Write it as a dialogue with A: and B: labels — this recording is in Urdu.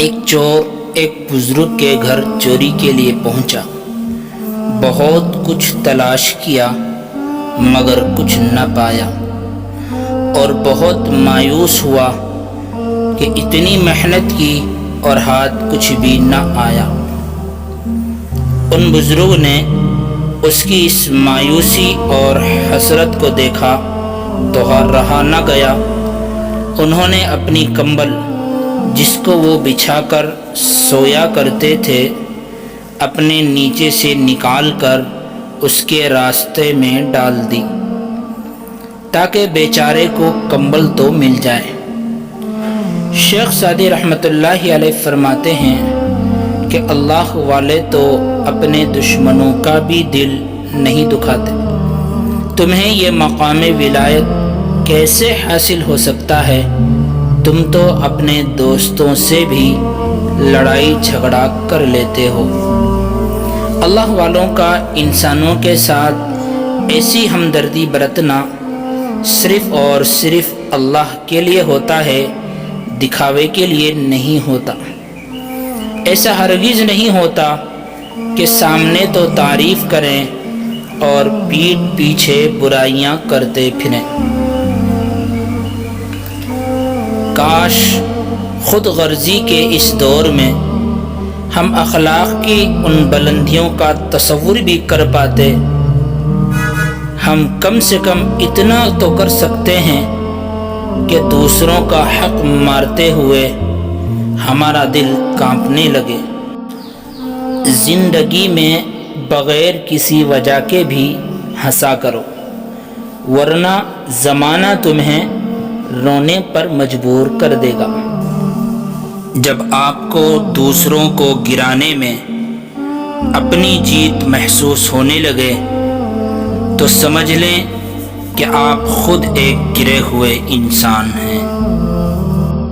A: ایک چور ایک بزرگ کے گھر چوری کے لیے پہنچا۔ بہت کچھ تلاش کیا مگر کچھ نہ پایا اور بہت مایوس ہوا کہ اتنی محنت کی اور ہاتھ کچھ بھی نہ آیا۔ ان بزرگ نے اس کی اس مایوسی اور حسرت کو دیکھا تو رہا نہ گیا۔ انہوں نے اپنی کمبل جس کو وہ بچھا کر سویا کرتے تھے اپنے نیچے سے نکال کر اس کے راستے میں ڈال دی تاکہ بیچارے کو کمبل تو مل جائے۔ شیخ سعدی رحمۃ اللہ علیہ فرماتے ہیں کہ اللہ والے تو اپنے دشمنوں کا بھی دل نہیں دکھاتے۔ تمہیں یہ مقام ولایت کیسے حاصل ہو سکتا ہے؟ تم تو اپنے دوستوں سے بھی لڑائی جھگڑا کر لیتے ہو۔ اللہ والوں کا انسانوں کے ساتھ ایسی ہمدردی برتنا صرف اور صرف اللہ کے لیے ہوتا ہے، دکھاوے کے لیے نہیں ہوتا۔ ایسا ہرگز نہیں ہوتا کہ سامنے تو تعریف کریں اور پیٹھ پیچھے برائیاں کرتے پھریں۔ کاش خود غرضی کے اس دور میں ہم اخلاق کی ان بلندیوں کا تصور بھی کر پاتے۔ ہم کم سے کم اتنا تو کر سکتے ہیں کہ دوسروں کا حق مارتے ہوئے ہمارا دل کانپنے لگے۔ زندگی میں بغیر کسی وجہ کے بھی ہنسا کرو، ورنہ زمانہ تمہیں رونے پر مجبور کر دے گا۔ جب آپ کو دوسروں کو گرانے میں اپنی جیت محسوس ہونے لگے تو سمجھ لیں کہ آپ خود ایک گرے ہوئے انسان ہیں۔